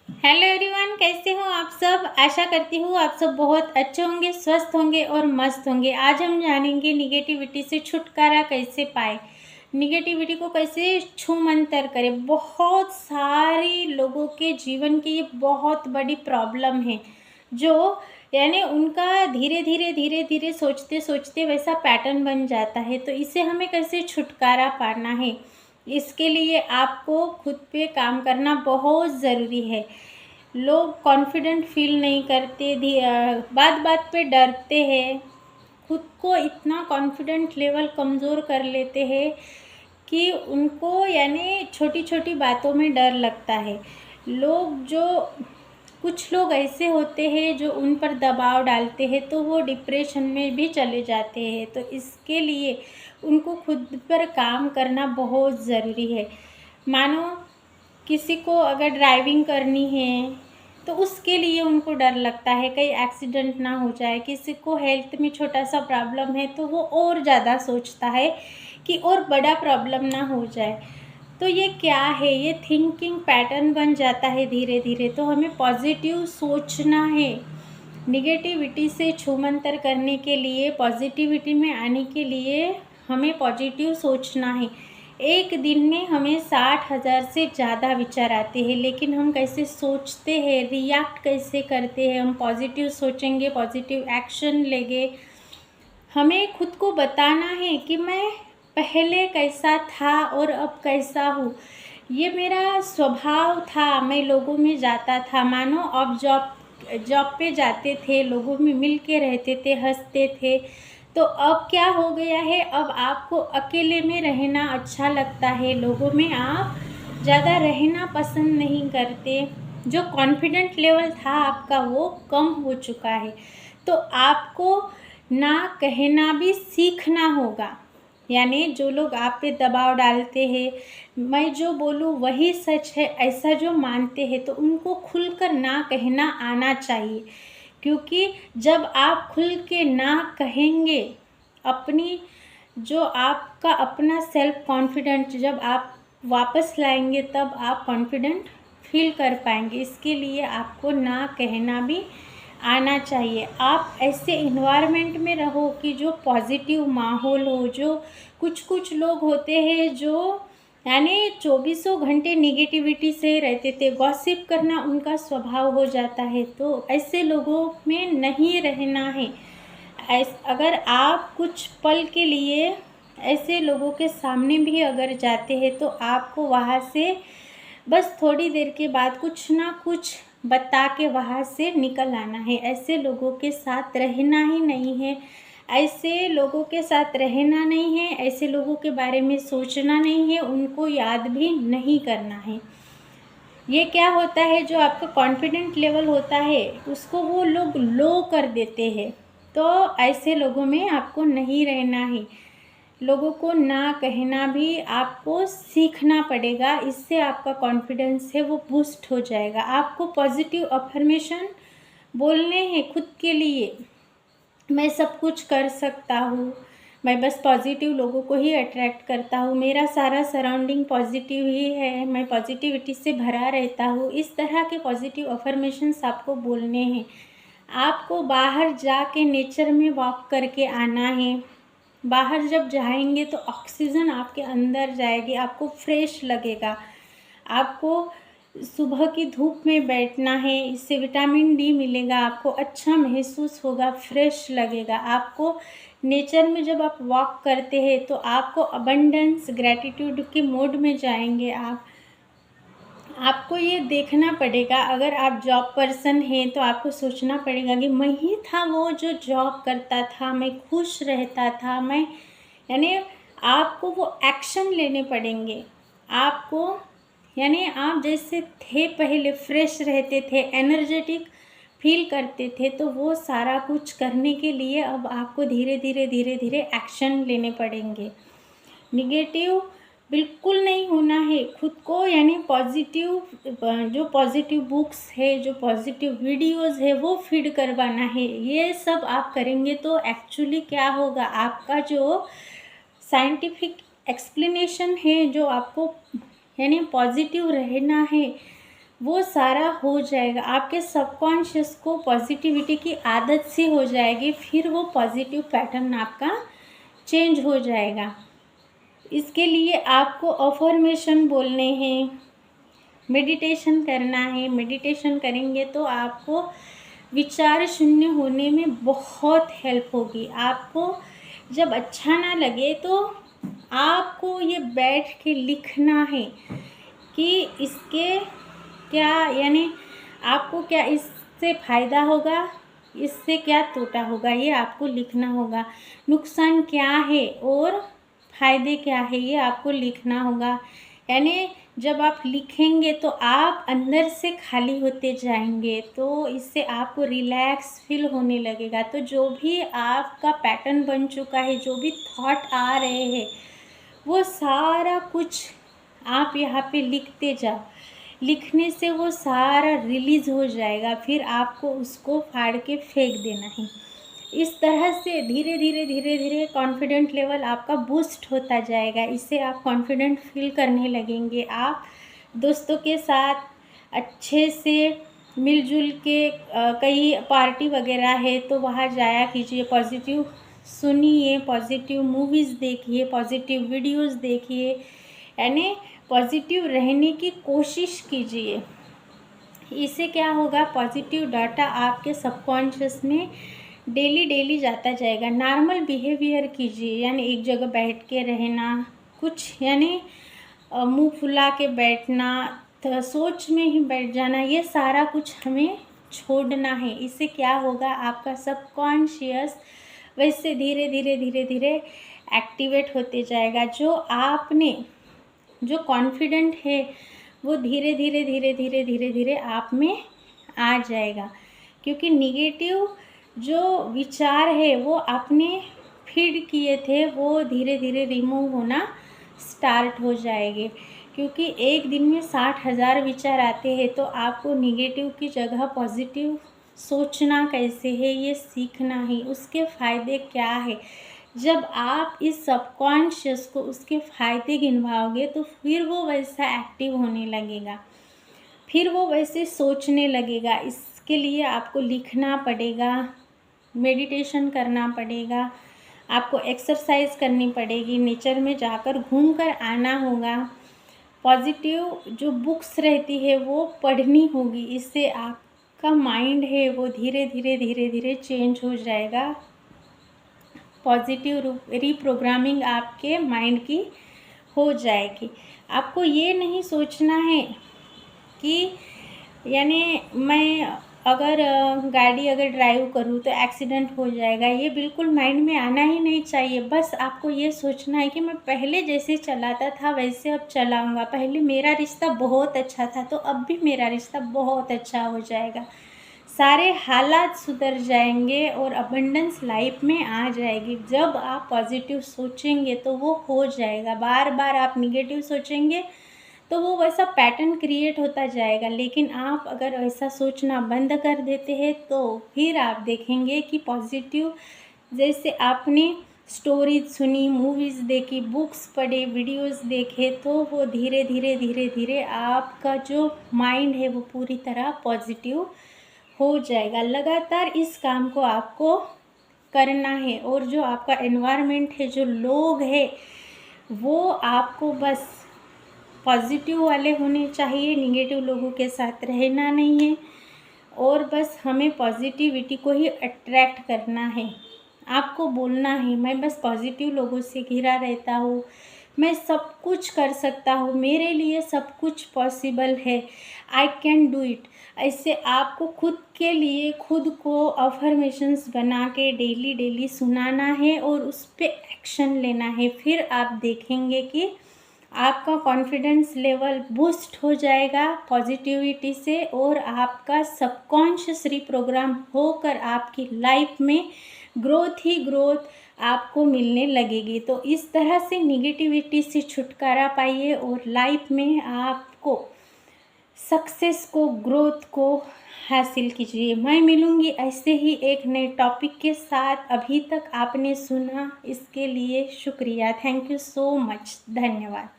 Hello everyone, कैसे हो आप सब। आशा करती हूँ आप सब बहुत अच्छे होंगे, स्वस्थ होंगे और मस्त होंगे। आज हम जानेंगे निगेटिविटी से छुटकारा कैसे पाए, निगेटिविटी को कैसे छूमंतर करें। बहुत सारे लोगों के जीवन की ये बहुत बड़ी प्रॉब्लम है, जो यानी उनका धीरे धीरे सोचते सोचते वैसा पैटर्न बन जाता है। तो इसे हमें कैसे छुटकारा पाना है, इसके लिए आपको खुद पे काम करना बहुत ज़रूरी है। लोग कॉन्फिडेंट फील नहीं करते, बात बात पे डरते हैं, खुद को इतना कॉन्फिडेंट लेवल कमज़ोर कर लेते हैं कि उनको यानी छोटी छोटी बातों में डर लगता है। लोग जो कुछ लोग ऐसे होते हैं जो उन पर दबाव डालते हैं, तो वो डिप्रेशन में भी चले जाते हैं। तो इसके लिए उनको खुद पर काम करना बहुत ज़रूरी है। मानो किसी को अगर ड्राइविंग करनी है तो उसके लिए उनको डर लगता है कहीं एक्सीडेंट ना हो जाए। किसी को हेल्थ में छोटा सा प्रॉब्लम है तो वो और ज़्यादा सोचता है कि और बड़ा प्रॉब्लम ना हो जाए। तो ये क्या है, ये थिंकिंग पैटर्न बन जाता है धीरे धीरे। तो हमें पॉजिटिव सोचना है। निगेटिविटी से छूमंतर करने के लिए, पॉजिटिविटी में आने के लिए हमें पॉजिटिव सोचना है। एक दिन में हमें 60,000 से ज़्यादा विचार आते हैं, लेकिन हम कैसे सोचते हैं, रिएक्ट कैसे करते हैं। हम पॉजिटिव सोचेंगे, पॉजिटिव एक्शन लेंगे। हमें खुद को बताना है कि मैं पहले कैसा था और अब कैसा हूँ। ये मेरा स्वभाव था, मैं लोगों में जाता था। मानो अब जॉब पे जाते थे, लोगों में मिल के रहते थे, हंसते थे। तो अब क्या हो गया है, अब आपको अकेले में रहना अच्छा लगता है, लोगों में आप ज़्यादा रहना पसंद नहीं करते। जो कॉन्फिडेंट लेवल था आपका वो कम हो चुका है। तो आपको ना कहना भी सीखना होगा। यानी जो लोग आप पे दबाव डालते हैं, मैं जो बोलूँ वही सच है, ऐसा जो मानते हैं, तो उनको खुलकर ना कहना आना चाहिए। क्योंकि जब आप खुल के ना कहेंगे, अपनी जो आपका अपना सेल्फ कॉन्फिडेंट जब आप वापस लाएंगे, तब आप कॉन्फिडेंट फील कर पाएंगे। इसके लिए आपको ना कहना भी आना चाहिए। आप ऐसे इन्वायरमेंट में रहो कि जो पॉजिटिव माहौल हो। जो कुछ कुछ लोग होते हैं जो यानी चौबीसों घंटे निगेटिविटी से रहते थे, गॉसिप करना उनका स्वभाव हो जाता है। तो ऐसे लोगों में नहीं रहना है। अगर आप कुछ पल के लिए ऐसे लोगों के सामने भी अगर जाते हैं, तो आपको वहाँ से बस थोड़ी देर के बाद कुछ ना कुछ बता के वहाँ से निकल आना है। ऐसे लोगों के साथ रहना ही नहीं है, ऐसे लोगों के साथ रहना नहीं है, ऐसे लोगों के बारे में सोचना नहीं है, उनको याद भी नहीं करना है। ये क्या होता है, जो आपका कॉन्फिडेंट लेवल होता है उसको वो लोग लो कर देते हैं। तो ऐसे लोगों में आपको नहीं रहना है। लोगों को ना कहना भी आपको सीखना पड़ेगा। इससे आपका कॉन्फिडेंस है वो बूस्ट हो जाएगा। आपको पॉजिटिव अफर्मेशन बोलने हैं खुद के लिए। मैं सब कुछ कर सकता हूँ, मैं बस पॉजिटिव लोगों को ही अट्रैक्ट करता हूँ, मेरा सारा सराउंडिंग पॉजिटिव ही है, मैं पॉजिटिविटी से भरा रहता हूँ। इस तरह के पॉजिटिव अफर्मेशंस आपको बोलने हैं। आपको बाहर जाके नेचर में वॉक करके आना है। बाहर जब जाएंगे तो ऑक्सीजन आपके अंदर जाएगी, आपको फ्रेश लगेगा। आपको सुबह की धूप में बैठना है, इससे विटामिन डी मिलेगा, आपको अच्छा महसूस होगा, फ्रेश लगेगा। आपको नेचर में जब आप वॉक करते हैं तो आपको अबंडेंस ग्रैटिट्यूड के मोड में जाएंगे आप। आपको ये देखना पड़ेगा, अगर आप जॉब पर्सन हैं तो आपको सोचना पड़ेगा कि मैं ही था वो जो जॉब करता था, मैं खुश रहता था, मैं यानी आपको वो एक्शन लेने पड़ेंगे। आपको यानी आप जैसे थे पहले, फ्रेश रहते थे, एनर्जेटिक फील करते थे, तो वो सारा कुछ करने के लिए अब आपको धीरे धीरे एक्शन लेने पड़ेंगे। निगेटिव बिल्कुल नहीं होना है खुद को, यानी पॉजिटिव, जो पॉजिटिव बुक्स है, जो पॉजिटिव वीडियोस है वो फीड करवाना है। ये सब आप करेंगे तो एक्चुअली क्या होगा, आपका जो साइंटिफिक एक्सप्लेनेशन है, जो आपको यानी पॉजिटिव रहना है, वो सारा हो जाएगा। आपके सबकॉन्शियस को पॉजिटिविटी की आदत सी हो जाएगी, फिर वो पॉजिटिव पैटर्न आपका चेंज हो जाएगा। इसके लिए आपको अफर्मेशन बोलने हैं, मेडिटेशन करना है। मेडिटेशन करेंगे तो आपको विचार शून्य होने में बहुत हेल्प होगी। आपको जब अच्छा ना लगे तो आपको ये बैठ के लिखना है कि इसके क्या, यानी आपको क्या इससे फ़ायदा होगा, इससे क्या तोटा होगा, ये आपको लिखना होगा। नुकसान क्या है और फ़ायदे क्या है, ये आपको लिखना होगा। यानी जब आप लिखेंगे तो आप अंदर से खाली होते जाएंगे, तो इससे आपको रिलैक्स फील होने लगेगा। तो जो भी आपका पैटर्न बन चुका है, जो भी थॉट आ रहे हैं, वो सारा कुछ आप यहाँ पे लिखते जाओ। लिखने से वो सारा रिलीज़ हो जाएगा, फिर आपको उसको फाड़ के फेंक देना है। इस तरह से धीरे धीरे धीरे धीरे कॉन्फिडेंट लेवल आपका बूस्ट होता जाएगा। इससे आप कॉन्फिडेंट फील करने लगेंगे। आप दोस्तों के साथ अच्छे से मिलजुल के कहीं पार्टी वगैरह है तो वहाँ जाया कीजिए। पॉजिटिव सुनिए, पॉजिटिव मूवीज़ देखिए, पॉजिटिव वीडियोज़ देखिए, यानी पॉजिटिव रहने की कोशिश कीजिए। इससे क्या होगा, पॉजिटिव डाटा आपके सबकॉन्शियस में डेली डेली जाता जाएगा। नॉर्मल बिहेवियर कीजिए, यानी एक जगह बैठ के रहना, कुछ यानी मुंह फुला के बैठना, तो सोच में ही बैठ जाना, ये सारा कुछ हमें छोड़ना है। इससे क्या होगा, आपका सबकॉन्शियस वैसे धीरे धीरे धीरे धीरे एक्टिवेट होते जाएगा। जो कॉन्फिडेंट है वो धीरे धीरे धीरे धीरे धीरे धीरे आप में आ जाएगा। क्योंकि निगेटिव जो विचार है वो आपने फीड किए थे, वो धीरे धीरे रिमूव होना स्टार्ट हो जाएंगे। क्योंकि एक दिन में 60,000 विचार आते हैं, तो आपको निगेटिव की जगह पॉजिटिव सोचना कैसे है ये सीखना है। उसके फ़ायदे क्या है, जब आप इस सबकॉन्शियस को उसके फ़ायदे गिनवाओगे तो फिर वो वैसा एक्टिव होने लगेगा, फिर वो वैसे सोचने लगेगा। इसके लिए आपको लिखना पड़ेगा, मेडिटेशन करना पड़ेगा, आपको एक्सरसाइज करनी पड़ेगी, नेचर में जाकर घूम कर आना होगा, पॉजिटिव जो बुक्स रहती है वो पढ़नी होगी। इससे आपका माइंड है वो धीरे धीरे धीरे धीरे चेंज हो जाएगा। पॉजिटिव रीप्रोग्रामिंग आपके माइंड की हो जाएगी। आपको ये नहीं सोचना है कि यानी मैं अगर गाड़ी अगर ड्राइव करूँ तो एक्सीडेंट हो जाएगा, ये बिल्कुल माइंड में आना ही नहीं चाहिए। बस आपको ये सोचना है कि मैं पहले जैसे चलाता था वैसे अब चलाऊँगा। पहले मेरा रिश्ता बहुत अच्छा था तो अब भी मेरा रिश्ता बहुत अच्छा हो जाएगा। सारे हालात सुधर जाएंगे और अबंडेंस लाइफ में आ जाएगी। जब आप पॉजिटिव सोचेंगे तो वो हो जाएगा। बार बार आप निगेटिव सोचेंगे तो वो वैसा पैटर्न क्रिएट होता जाएगा। लेकिन आप अगर ऐसा सोचना बंद कर देते हैं तो फिर आप देखेंगे कि पॉजिटिव, जैसे आपने स्टोरीज सुनी, मूवीज़ देखी, बुक्स पढ़े, वीडियोस देखे, तो वो धीरे धीरे धीरे धीरे आपका जो माइंड है वो पूरी तरह पॉजिटिव हो जाएगा। लगातार इस काम को आपको करना है। और जो आपका एनवायरनमेंट है, जो लोग हैं, वो आपको बस पॉजिटिव वाले होने चाहिए, निगेटिव लोगों के साथ रहना नहीं है। और बस हमें पॉजिटिविटी को ही अट्रैक्ट करना है। आपको बोलना है, मैं बस पॉजिटिव लोगों से घिरा रहता हूँ, मैं सब कुछ कर सकता हूँ, मेरे लिए सब कुछ पॉसिबल है, आई कैन डू इट। ऐसे आपको खुद के लिए खुद को अफर्मेशंस बना के डेली डेली सुनाना है और उस पर एक्शन लेना है। फिर आप देखेंगे कि आपका कॉन्फिडेंस लेवल बूस्ट हो जाएगा पॉजिटिविटी से, और आपका सबकॉन्शियस रीप्रोग्राम होकर आपकी लाइफ में ग्रोथ ही ग्रोथ आपको मिलने लगेगी। तो इस तरह से निगेटिविटी से छुटकारा पाइए और लाइफ में आपको सक्सेस को, ग्रोथ को हासिल कीजिए। मैं मिलूँगी ऐसे ही एक नए टॉपिक के साथ। अभी तक आपने सुना इसके लिए शुक्रिया। Thank you so much. धन्यवाद।